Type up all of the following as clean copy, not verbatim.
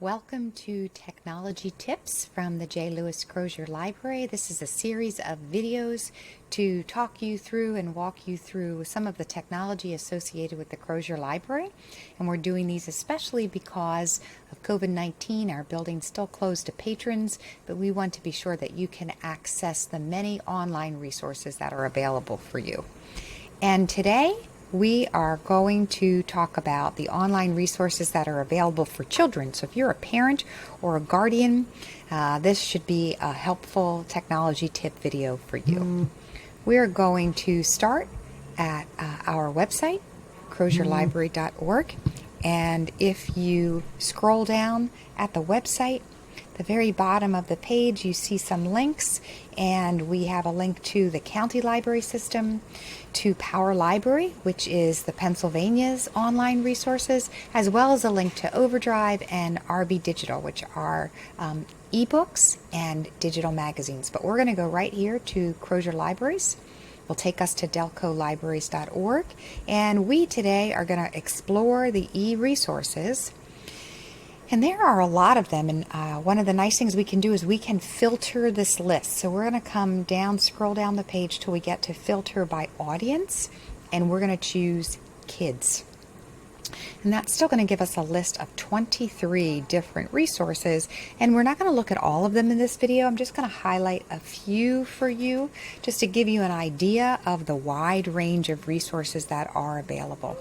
Welcome to Technology Tips from the J. Lewis Crozier Library. This is a series of videos to talk you through and walk you through some of the technology associated with the Crozier Library. And we're doing these especially because of COVID-19. Our building's still closed to patrons, but we want to be sure that you can access the many online resources that are available for you. And today, we are going to talk about the online resources that are available for children. So if you're a parent or a guardian, this should be a helpful technology tip video for you. We're going to start at our website, crozierlibrary.org. And if you scroll down at the website, the very bottom of the page, you see some links, and we have a link to the county library system, to Power Library, which is the Pennsylvania's online resources, as well as a link to Overdrive and RB Digital, which are ebooks and digital magazines. But we're going to go right here to Crozier Libraries. Will take us to delcolibraries.org, and we today are going to explore the e-resources. And there are a lot of them, and one of the nice things we can do is we can filter this list. So we're going to come down, scroll down the page till we get to filter by audience, and we're going to choose kids. And that's still going to give us a list of 23 different resources, and we're not going to look at all of them in this video. I'm just going to highlight a few for you just to give you an idea of the wide range of resources that are available.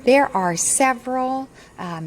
There are several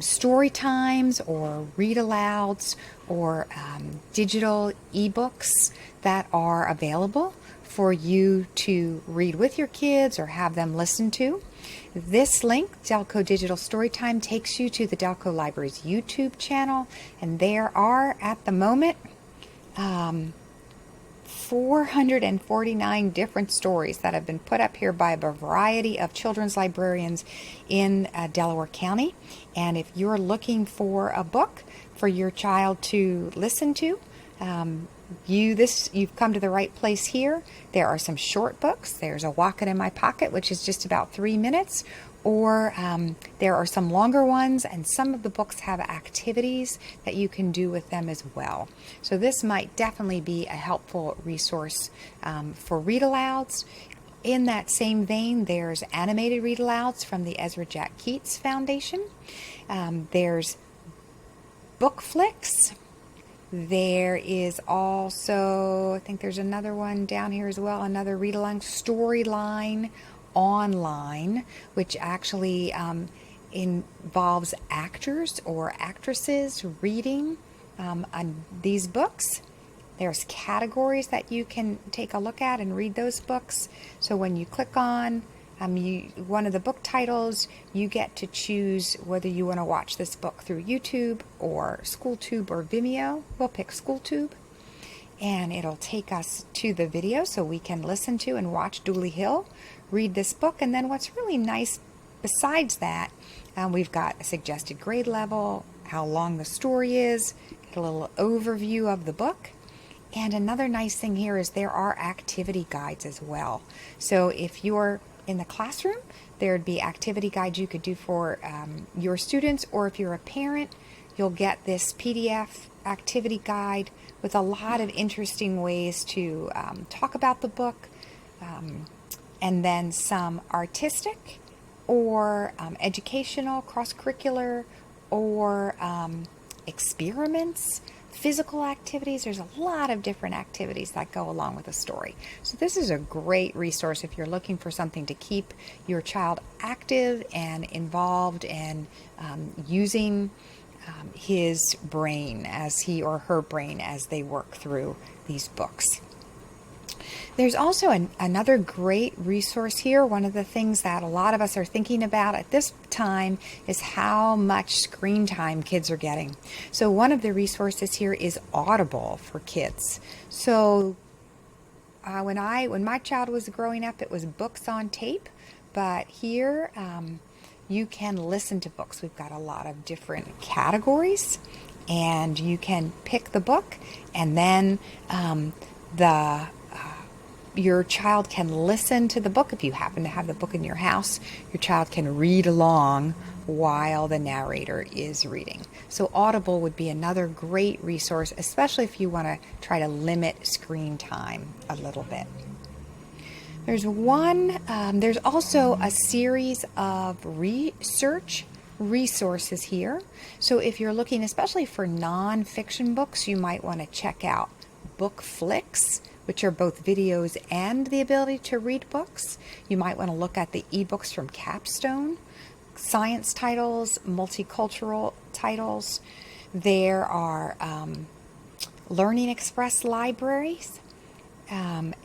story times or read alouds or digital ebooks that are available for you to read with your kids or have them listen to. This link, Delco Digital Storytime, takes you to the Delco Library's YouTube channel, and there are, at the moment, 449 different stories that have been put up here by a variety of children's librarians in Delaware County. And if you're looking for a book for your child to listen to, you've come to the right place here. There are some short books. There's a Walkin' in My Pocket, which is just about 3 minutes, or there are some longer ones, and some of the books have activities that you can do with them as well. So this might definitely be a helpful resource for read-alouds. In that same vein, there's animated read-alouds from the Ezra Jack Keats Foundation. There's book flicks. There is also, I think there's another one down here as well, another read-along, Storyline Online, which actually involves actors or actresses reading these books. There's categories that you can take a look at and read those books. So when you click on one of the book titles, you get to choose whether you want to watch this book through YouTube or SchoolTube or Vimeo. We'll pick SchoolTube, and it'll take us to the video so we can listen to and watch Dooley Hill read this book. And then what's really nice besides that, we've got a suggested grade level, how long the story is, get a little overview of the book. And another nice thing here is there are activity guides as well. So if you're in the classroom, there'd be activity guides you could do for your students, or if you're a parent, you'll get this PDF activity guide with a lot of interesting ways to talk about the book, and then some artistic or educational, cross-curricular, or experiments, physical activities. There's a lot of different activities that go along with a story. So this is a great resource if you're looking for something to keep your child active and involved and using his brain as he or her brain as they work through these books. There's also another great resource here. One of the things that a lot of us are thinking about at this time is how much screen time kids are getting. So one of the resources here is Audible for kids. So when my child was growing up, it was books on tape, but here you can listen to books. We've got a lot of different categories, and you can pick the book, and then the your child can listen to the book. If you happen to have the book in your house, your child can read along while the narrator is reading. So Audible would be another great resource, especially if you want to try to limit screen time a little bit. There's also a series of research resources here. So if you're looking especially for nonfiction books, you might want to check out Book Flicks, which are both videos and the ability to read books. You might want to look at the ebooks from Capstone, science titles, multicultural titles. There are Learning Express libraries.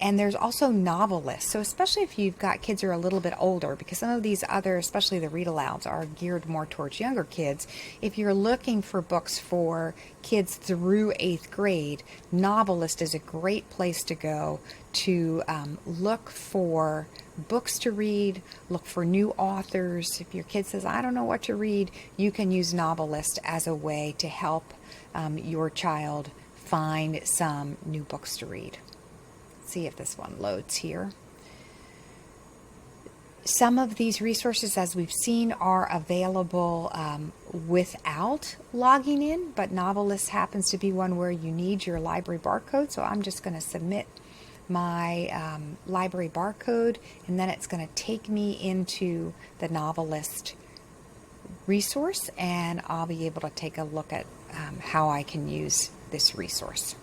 And there's also Novelist. So especially if you've got kids who are a little bit older, because some of these other, especially the read alouds, are geared more towards younger kids. If you're looking for books for kids through 8th grade, Novelist is a great place to go to look for books to read, look for new authors. If your kid says, I don't know what to read, you can use Novelist as a way to help your child find some new books to read. See if this one loads here. Some of these resources, as we've seen, are available without logging in, but Novelist happens to be one where you need your library barcode. So I'm just going to submit my library barcode, and then it's going to take me into the Novelist resource, and I'll be able to take a look at how I can use this resource.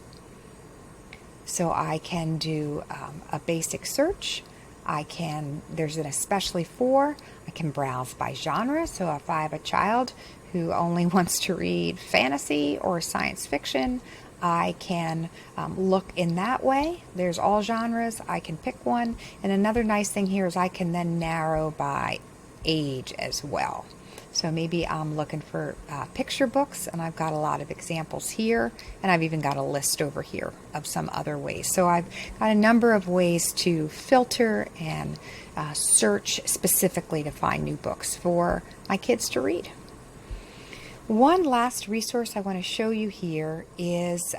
So I can do a basic search. There's an especially for, I can browse by genre. So if I have a child who only wants to read fantasy or science fiction, I can look in that way. There's all genres. I can pick one. And another nice thing here is I can then narrow by age as well. So maybe I'm looking for picture books, and I've got a lot of examples here, and I've even got a list over here of some other ways. So I've got a number of ways to filter and search specifically to find new books for my kids to read. One last resource I want to show you here is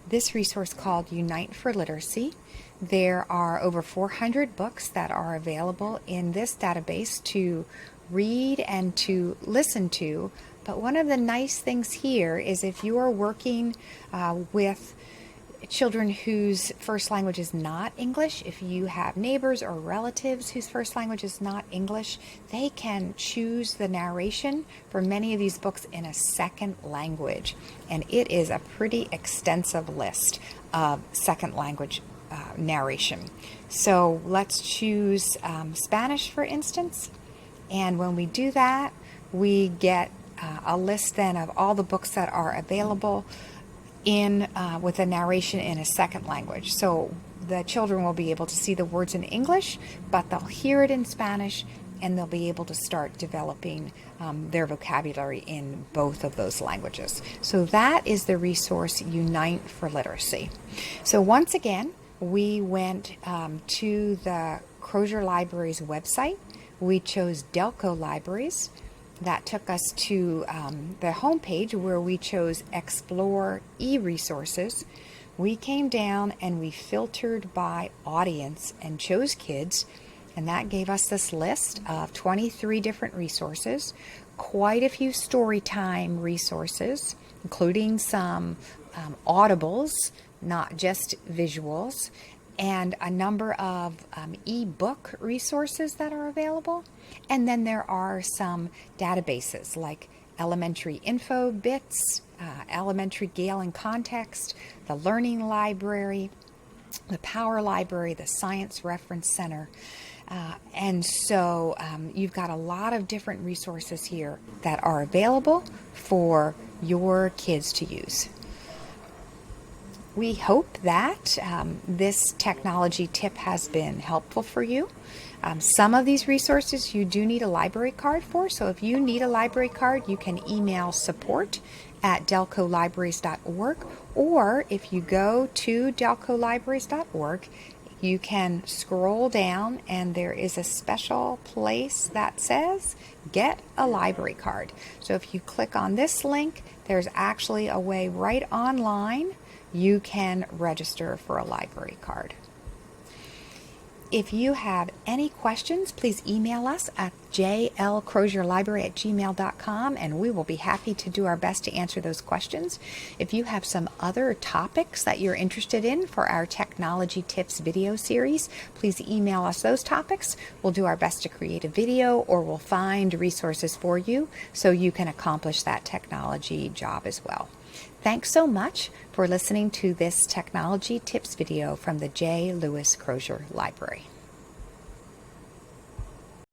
this resource called Unite for Literacy. There are over 400 books that are available in this database to read and to listen to. But one of the nice things here is if you are working with children whose first language is not English, if you have neighbors or relatives whose first language is not English, they can choose the narration for many of these books in a second language. And it is a pretty extensive list of second language narration. So let's choose Spanish, for instance. And when we do that, we get a list then of all the books that are available in with a narration in a second language. So the children will be able to see the words in English, but they'll hear it in Spanish, and they'll be able to start developing their vocabulary in both of those languages. So that is the resource Unite for Literacy. So once again, we went to the Crozier Library's website. We chose Delco Libraries. That took us to the homepage where we chose Explore e-resources. We came down and we filtered by audience and chose kids, and that gave us this list of 23 different resources, quite a few story time resources, including some audibles, not just visuals, and a number of e-book resources that are available. And then there are some databases like Elementary Info Bits, Elementary Gale and Context, the Learning Library, the Power Library, the Science Reference Center. And so you've got a lot of different resources here that are available for your kids to use. We hope that this technology tip has been helpful for you. Some of these resources you do need a library card for, so if you need a library card, you can email support@delcolibraries.org, or if you go to delcolibraries.org, you can scroll down and there is a special place that says Get a Library Card. So if you click on this link, there's actually a way right online you can register for a library card. If you have any questions, please email us at jlcrozierlibrary@gmail.com, and we will be happy to do our best to answer those questions. If you have some other topics that you're interested in for our Technology Tips video series, please email us those topics. We'll do our best to create a video, or we'll find resources for you so you can accomplish that technology job as well. Thanks so much for listening to this Technology Tips video from the J. Lewis Crozier Library.